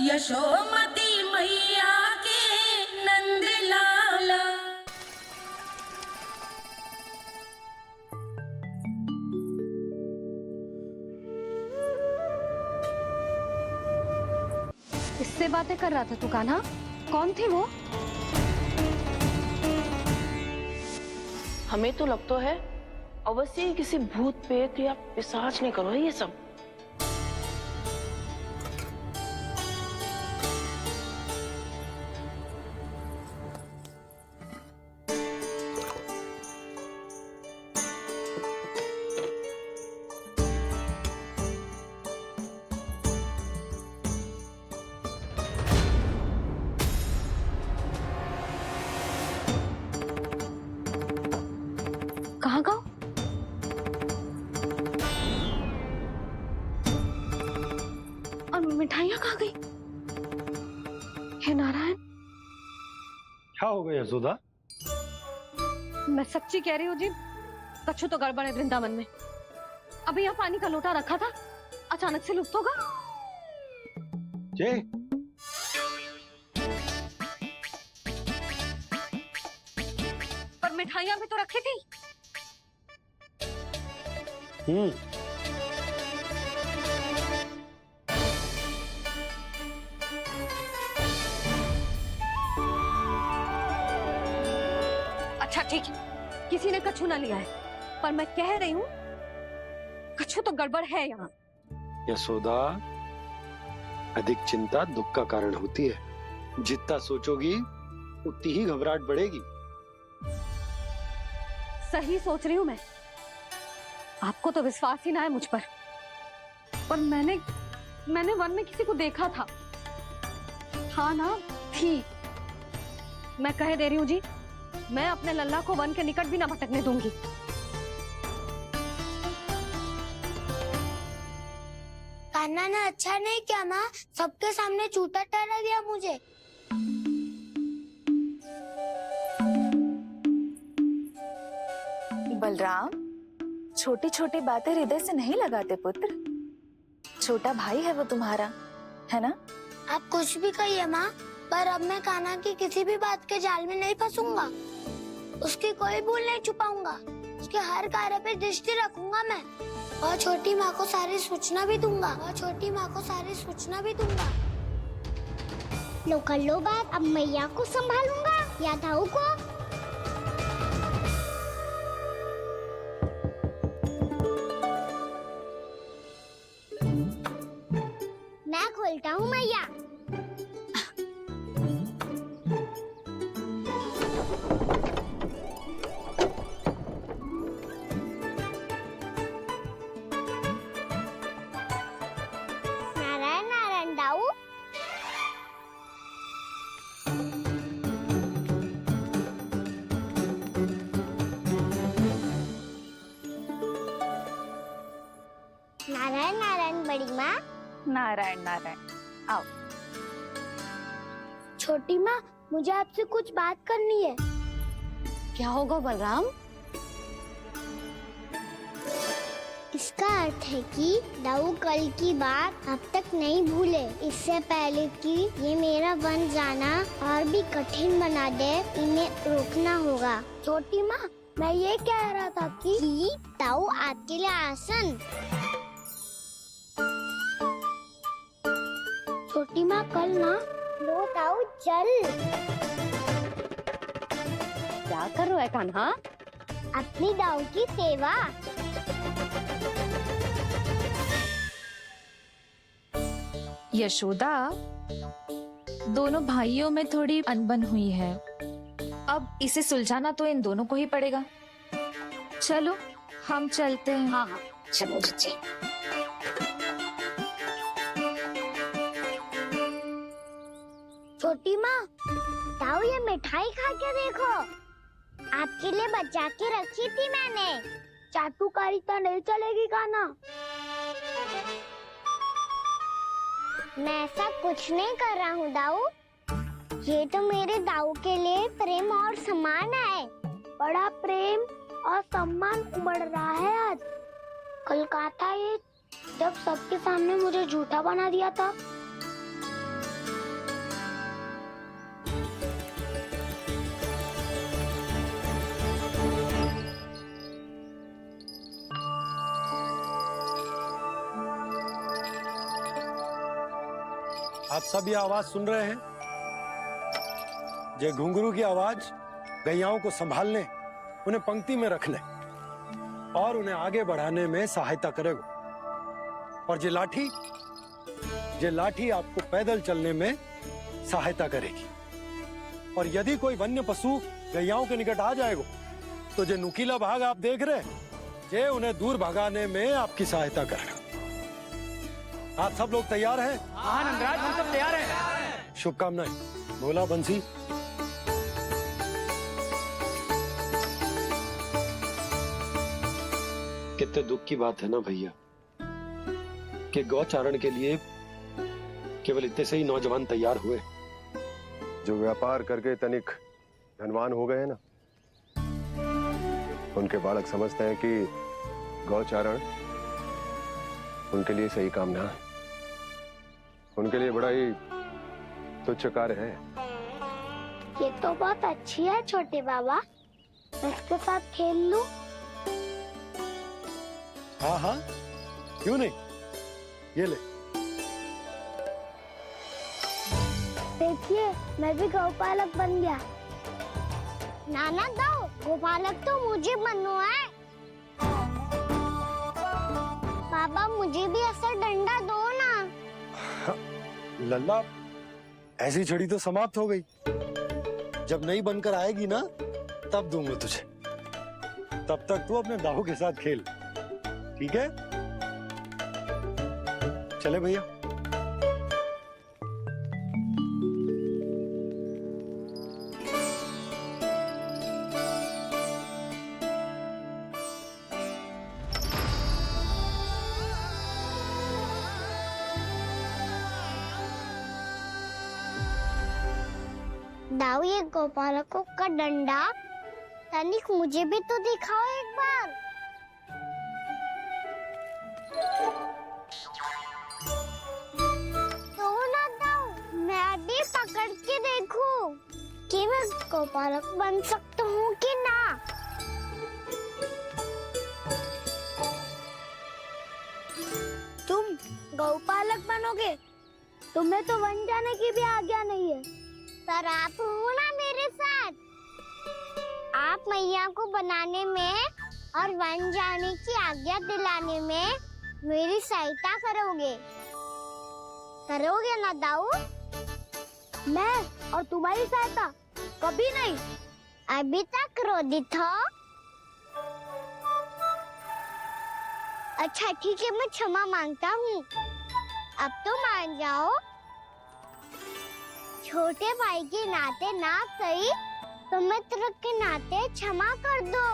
यशोमती मैया के नंद लाला। इससे बातें कर रहा था तू कान्हा? कौन थी वो? हमें तो लगता है अवश्य ही किसी भूत प्रेत या पिशाच ने करो है ये सब। कहाँ गाँव? और मिठाइयाँ कहाँ गई? हे नारायण, क्या हो गया यशोदा? मैं सच्ची कह रही हूँ जी, कछु तो गड़बड़ है वृंदावन में। अभी यहाँ पानी का लोटा रखा था, अचानक से लुप्त होगा। जय, पर मिठाइयाँ भी तो रखी थी। अच्छा ठीक है, किसी ने कछु ना लिया है, पर मैं कह रही हूँ कछु तो गड़बड़ है यहाँ। यशोदा, अधिक चिंता दुख का कारण होती है। जितना सोचोगी उतनी ही घबराहट बढ़ेगी। सही सोच रही हूँ मैं। आपको तो विश्वास ही ना है मुझ पर मैंने वन में किसी को देखा था। हाँ ना, थी। मैं कह दे रही हूँ जी, मैं अपने लल्ला को वन के निकट भी ना भटकने दूंगी। कान्हा ने अच्छा नहीं किया माँ, सबके सामने चूता ठहरा दिया मुझे। बलराम, छोटी छोटी बातें हृदय से नहीं लगाते पुत्र। छोटा भाई है वो तुम्हारा, है ना? आप कुछ भी कहिए माँ, पर अब मैं कान्हा की किसी भी बात के जाल में नहीं फंसूंगा। उसकी कोई भूल नहीं छुपाऊंगा। उसके हर कार्य पे दृष्टि रखूंगा मैं। और छोटी माँ को सारी सूचना भी दूंगा। लो कर लो बात, अब मैया को संभालूंगा या दाऊ को। मैं खोलता हूँ मैया। नारायण नारायण दाऊ। नारायण नारायण बड़ी माँ। नारायण नारायण, आओ। छोटी माँ, मुझे आपसे कुछ बात करनी है। क्या होगा बलराम? इसका अर्थ है कि दाऊ कल की बात अब तक नहीं भूले। इससे पहले कि ये मेरा वन जाना और भी कठिन बना दे, इन्हें रोकना होगा। छोटी माँ, मैं ये कह रहा था कि दाऊ आपके लिए आसन। छोटी माँ, कल ना लो दाऊ जल। क्या कर रहा है कान्हा? अपनी दाऊ की सेवा। यशोदा, दोनों भाइयों में थोड़ी अनबन हुई है। अब इसे सुलझाना तो इन दोनों को ही पड़ेगा। चलो हम चलते हैं। हाँ हाँ, चलो जी। छोटी माँ, दाऊ ये मिठाई खा के देखो। आपके लिए बचा के रखी थी मैंने। चाटुकारिता नहीं चलेगी कान्हा। मैं ऐसा कुछ नहीं कर रहा हूँ दाऊ। ये तो मेरे दाऊ के लिए प्रेम और सम्मान है। बड़ा प्रेम और सम्मान उमड़ रहा है आज। कल कहा था ये, जब सबके सामने मुझे झूठा बना दिया था। आप सब ये आवाज सुन रहे हैं? ये घुंघरू की आवाज गैयाओं को संभालने, उन्हें पंक्ति में रखने और उन्हें आगे बढ़ाने में सहायता करेगा। और ये लाठी आपको पैदल चलने में सहायता करेगी। और यदि कोई वन्य पशु गैयाओं के निकट आ जाएगा तो जो नुकीला भाग आप देख रहे हैं, ये उन्हें दूर भगाने में आपकी सहायता करेगा। आप सब लोग तैयार हैं? हाँ नंदराज, हम सब तैयार हैं। शुभकामनाएं। बोला बंसी। कितने दुख की बात है ना भैया कि गौचारण के लिए केवल इतने से ही नौजवान तैयार हुए। जो व्यापार करके तनिक धनवान हो गए ना, उनके बालक समझते हैं कि गौचारण उनके लिए सही काम ना है, उनके लिए बड़ा ही तुच्छ कार्य है। ये तो बहुत अच्छी है छोटे बाबा, मैं इसके साथ खेल लूं? हाँ हाँ, क्यों नहीं, ये ले। देखिए, मैं भी गौपालक बन गया। नाना दो, गोपालक तो मुझे बनना है। पापा मुझे भी ऐसा डंडा दो ना। लल्ला, ऐसी छड़ी तो समाप्त हो गई। जब नई बनकर आएगी ना, तब दूंगा तुझे। तब तक तू अपने दाऊ के साथ खेल, ठीक है? चले भैया। दाऊ, ये गोपालकों का डंडा तनिक मुझे भी तो दिखाओ एक बार। तो ना दाऊ, मैं भी पकड़ के देखूं कि मैं गोपालक बन सकता हूँ कि ना। तुम गौपालक बनोगे? तुम्हें तो वन जाने की भी आज्ञा नहीं है। पर आप हो ना मेरे साथ। आप मैया को बनाने में और वन जाने की आज्ञा दिलाने में मेरी सहायता करोगे ना दाऊ? मैं और तुम्हारी सहायता कभी नहीं। अभी तक क्रोधित हो? अच्छा ठीक है, मैं क्षमा मांगता हूँ। अब तो मान जाओ। छोटे भाई के नाते ना सही तो मित्र के नाते क्षमा कर दो।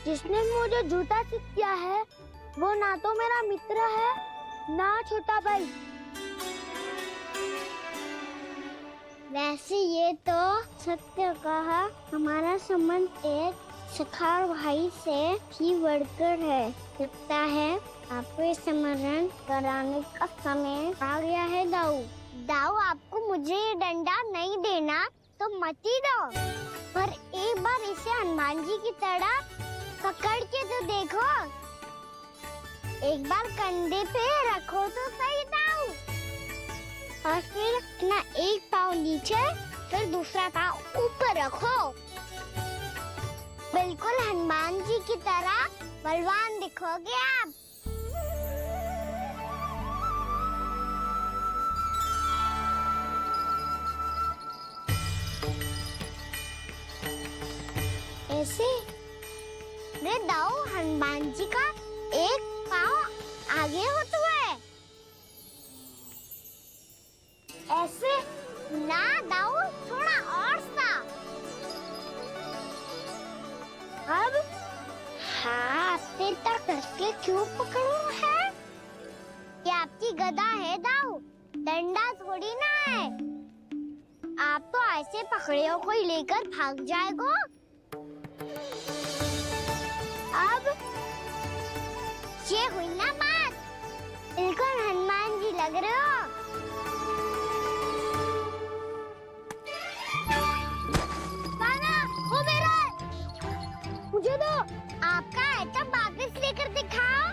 जिसने मुझे झूठा सिद्ध किया है वो ना तो मेरा मित्र है ना छोटा भाई। वैसे ये तो सत्य कहा, हमारा संबंध एक सखार भाई से भी बढ़कर है। लगता है आपको स्मरण कराने का समय आ गया है दाऊ। दाऊ, आपको मुझे ये डंडा नहीं देना तो मत ही दो, पर एक बार इसे हनुमान जी की तरह पकड़ के तो देखो। एक बार कंधे पे रखो तो सही दाऊ, और फिर अपना एक पाँव नीचे फिर दूसरा पाँव ऊपर रखो। बिल्कुल हनुमान जी की तरह बलवान दिखोगे आप। ऐसे रे दाऊ, हनुमान जी का एक पाँव आगे होता है। ऐसे ना दाऊ, थोड़ा और सा। अब हाथ से तक कसके क्यों पकड़ू है? ये आपकी गदा है दाऊ, डंडा थोड़ी ना है। आप तो ऐसे पकड़े हो कोई लेकर भाग जाएगा। अब ये हुई ना बात, बिल्कुल हनुमान जी लग रहे हो। पाना, वो मेरा है। मुझे दो। आपका आइटम वापस लेकर दिखाओ।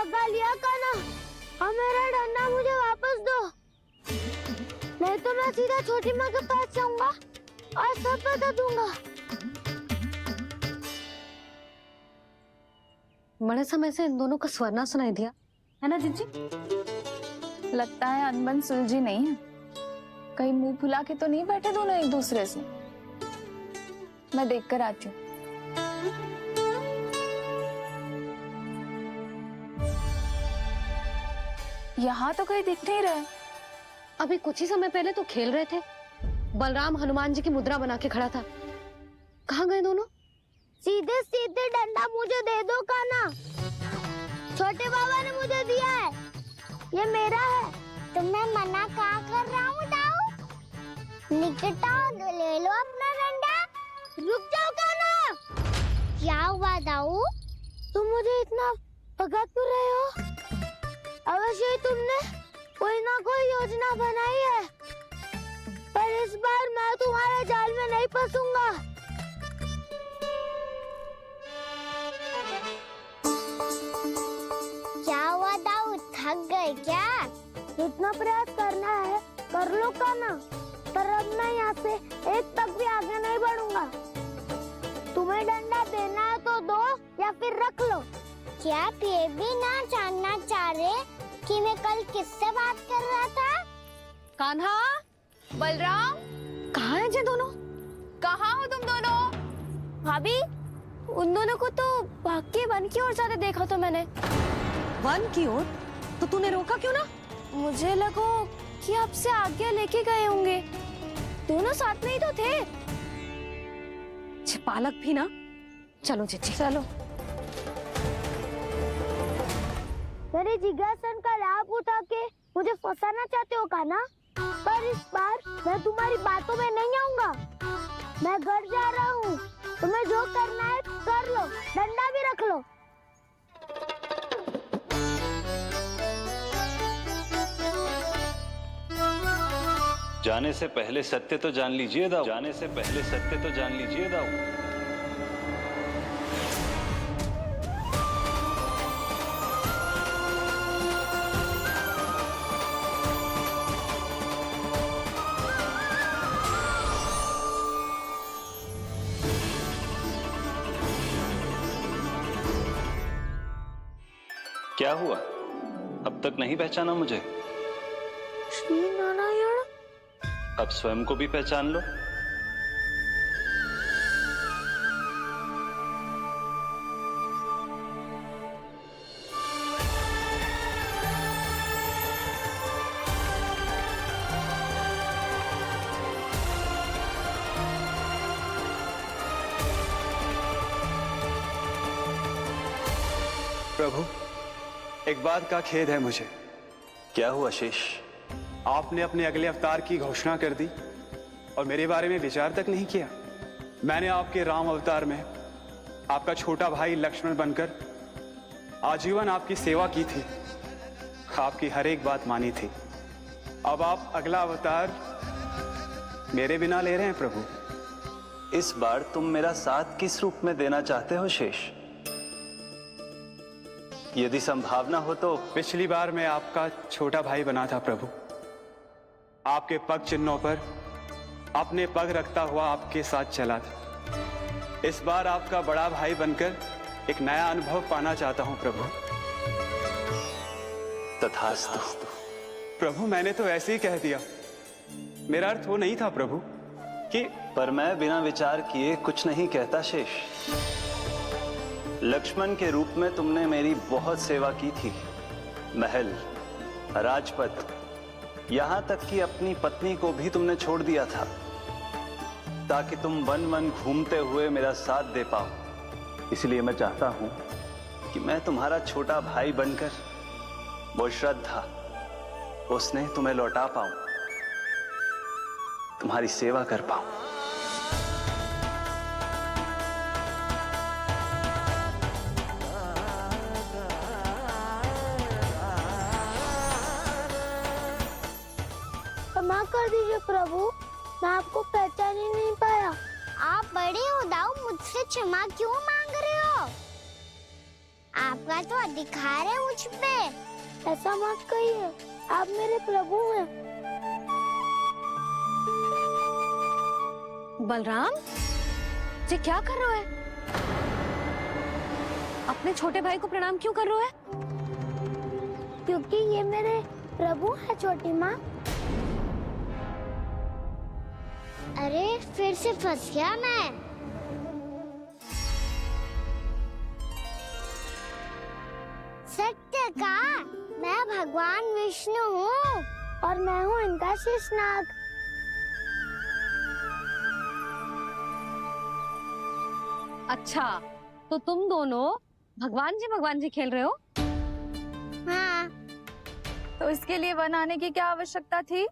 भगा लिया कान्हा। अब मेरा डंडा मुझे वापस दो, नहीं तो मैं सीधा छोटी माँ के पास जाऊंगा और सब बता दूंगा। बड़े समय से इन दोनों का स्वर ना सुनाई दिया, है ना जीजी? लगता है अनबन सुलझी नहीं है। कहीं मुंह फुला के तो नहीं बैठे दोनों एक दूसरे से। मैं देख कर आती हूँ। यहाँ तो कहीं दिख नहीं रहा। अभी कुछ ही समय पहले तो खेल रहे थे। बलराम हनुमान जी की मुद्रा बना के खड़ा था। कहाँ गए दोनों? सीधे सीधे डंडा मुझे दे दो कान्हा। छोटे बाबा ने मुझे दिया है, ये मेरा है। तो मैं मना कहाँ कर रहा हूँ दाऊ? निकट आओ, ले लो अपना डंडा। रुक जाओ कान्हा। क्या हुआ दाऊ? तुम मुझे इतना भगा क्यों रहे हो? अवश्य ही तुमने कोई ना कोई योजना बनाई है, पर इस बार मैं तुम्हारे जाल में नहीं फंसूंगा। क्या हुआ दाऊ, थक गए क्या? जितना प्रयास करना है कर लो कान्हा, पर अब मैं यहाँ से एक तक भी आगे नहीं बढ़ूंगा। तुम्हें डंडा देना है तो दो या फिर रख लो। क्या आप ये भी ना जानना चाह रहे कि मैं कल किससे बात कर रहा था? कान्हा, बलराम, कहाँ है ये दोनों? कहाँ हो तुम दोनों? भाभी, उन दोनों को तो भाग के वन की ओर जाते देखा तो मैंने। वन की ओर? तो तूने रोका क्यों ना? मुझे लगो कि आपसे आज्ञा लेके गए होंगे। दोनों साथ में ही तो थे। पालक भी ना। चलो जीजी चलो। मेरे जिज्ञासन का लाभ उठा के मुझे फंसाना चाहते हो कान्हा? पर इस बार मैं तुम्हारी बातों में नहीं आऊंगा। मैं घर जा रहा हूँ, तुम्हें जो करना है कर लो, डंडा भी रख लो। जाने से पहले सत्य तो जान लीजिए दाऊ। जाने से पहले सत्य तो जान लीजिए दाऊ। क्या हुआ? अब तक नहीं पहचाना मुझे? श्री नारायण। अब स्वयं को भी पहचान लो। प्रभु, एक बात का खेद है मुझे। क्या हुआ शेष? आपने अपने अगले अवतार की घोषणा कर दी और मेरे बारे में विचार तक नहीं किया। मैंने आपके राम अवतार में आपका छोटा भाई लक्ष्मण बनकर आजीवन आपकी सेवा की थी, आपकी हर एक बात मानी थी। अब आप अगला अवतार मेरे बिना ले रहे हैं प्रभु। इस बार तुम मेरा साथ किस रूप में देना चाहते हो शेष? यदि संभावना हो तो। पिछली बार मैं आपका छोटा भाई बना था प्रभु। आपके पग चिन्हों पर अपने पग रखता हुआ आपके साथ चला था। इस बार आपका बड़ा भाई बनकर एक नया अनुभव पाना चाहता हूं प्रभु। तथास्तु। प्रभु, मैंने तो ऐसे ही कह दिया, मेरा अर्थ वो नहीं था प्रभु कि। पर मैं बिना विचार किए कुछ नहीं कहता शेष। लक्ष्मण के रूप में तुमने मेरी बहुत सेवा की थी। महल, राजपथ, यहां तक कि अपनी पत्नी को भी तुमने छोड़ दिया था ताकि तुम वन वन घूमते हुए मेरा साथ दे पाओ। इसलिए मैं चाहता हूं कि मैं तुम्हारा छोटा भाई बनकर वो श्रद्धा, वो स्नेह तुम्हें लौटा पाऊं, तुम्हारी सेवा कर पाऊं। क्षमा कर दीजिए प्रभु, मैं आपको पहचान ही नहीं पाया। आप बड़े हो दाऊ, मुझसे क्षमा क्यों मांग रहे हो? आप आपका तो अधिकार है मुझ पे। ऐसा मत कहिए, आप मेरे प्रभु हैं। बलराम, ये क्या कर रहा है? अपने छोटे भाई को प्रणाम क्यों कर रहा है? क्योंकि ये मेरे प्रभु है छोटी माँ। अरे फिर से फंस गया मैं। सत्य का, मैं भगवान विष्णु हूँ और मैं हूँ इनका शेषनाग। अच्छा, तो तुम दोनों भगवान जी खेल रहे हो? हाँ। तो इसके लिए वन आने की क्या आवश्यकता थी?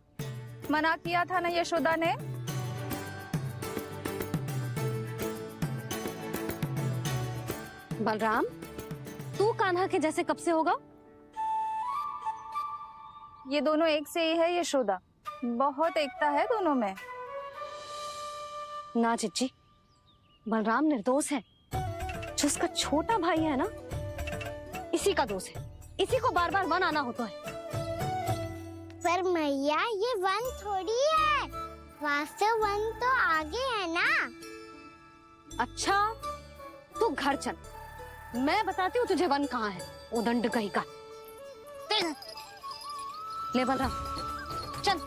मना किया था ना यशोदा ने? बलराम, तू कान्हा के जैसे कब से होगा? ये दोनों एक से ही है यशोदा, बहुत एकता है दोनों में। ना चिच्ची, बलराम निर्दोष है। जो उसका छोटा भाई है ना, इसी का दोष है। इसी को बार बार वन आना होता है। पर मैया, ये वन थोड़ी है, वास्तव वन तो आगे है ना। अच्छा, तू घर चल, मैं बताती हूँ तुझे वन कहाँ है। उदंड कहीं का। ले बलराम, चल।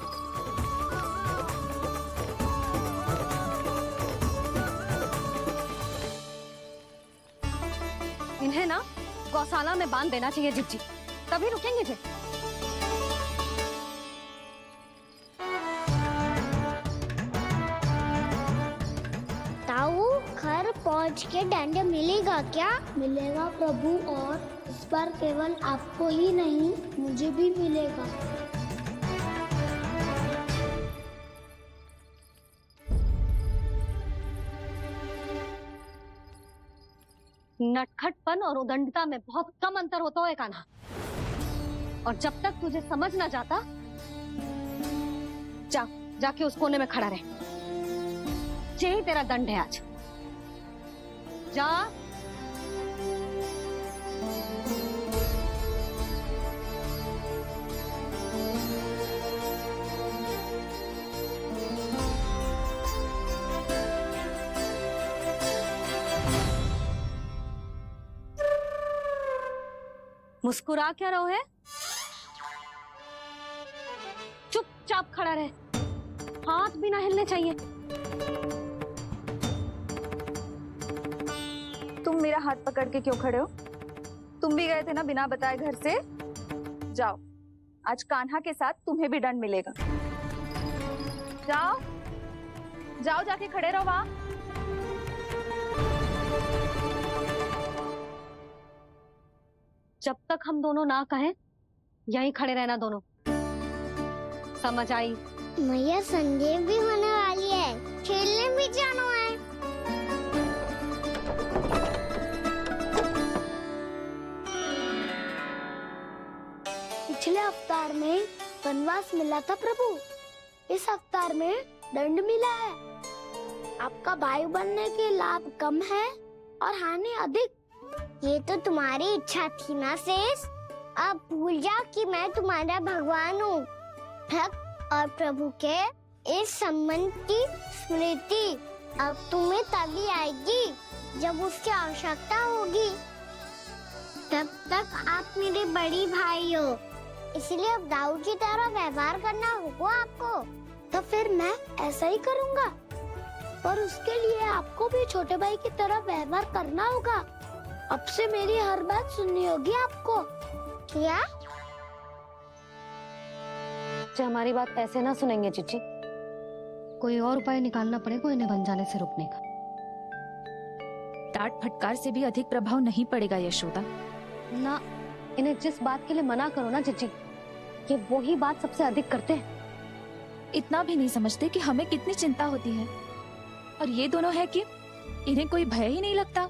इन्हें ना गौशाला में बांध देना चाहिए जिज्जी, तभी रुकेंगे जे। ताऊ, घर पहुँच के दंड मिलेगा क्या? मिलेगा प्रभु, और इस बार केवल आपको ही नहीं, मुझे भी मिलेगा। नटखटपन और उदंडता में बहुत कम अंतर होता है कान्हा, और जब तक तुझे समझ ना जाता, जाके उस कोने में खड़ा रहे। यही तेरा दंड है आज। जा। मुस्कुरा क्या रहो है? चुपचाप खड़ा रहे, हाथ भी ना हिलने चाहिए। तुम मेरा हाथ पकड़ के क्यों खड़े हो? तुम भी गए थे ना बिना बताए घर से। जाओ, आज कान्हा के साथ तुम्हें भी दंड मिलेगा। जाओ जाओ, जाके खड़े रहो वहां। जब तक हम दोनों ना कहें, यहीं खड़े रहना दोनों। समझ आई? मैया, संडे भी होने वाली है, खेलने भी जाना है। पिछले अवतार में वनवास मिला था प्रभु, इस अवतार में दंड मिला है। आपका भाई बनने के लाभ कम है और हानि अधिक। ये तो तुम्हारी इच्छा थी ना शेष। अब भूल जाओ कि मैं तुम्हारा भगवान हूँ। भक्त और प्रभु के इस संबंध की स्मृति अब तुम्हें तभी आएगी जब उसकी आवश्यकता होगी। तब तक आप मेरे बड़ी भाई हो, इसलिए अब दाऊ की तरह व्यवहार करना होगा आपको। तो फिर मैं ऐसा ही करूँगा, पर उसके लिए आपको भी छोटे भाई की तरह व्यवहार करना होगा। अब से मेरी हर बात सुननी होगी आपको। क्या? जो हमारी बात ऐसे ना सुनेंगे चिच्ची, कोई और उपाय निकालना पड़ेगा इन्हें बन जाने से रुकने का। डांट फटकार से भी अधिक प्रभाव नहीं पड़ेगा यशोदा। ना, इन्हें जिस बात के लिए मना करो ना चिच्ची, ये वही बात सबसे अधिक करते हैं। इतना भी नहीं समझते कि हमें कितनी चिंता होती है, और ये दोनों है कि इन्हें कोई भय ही नहीं लगता।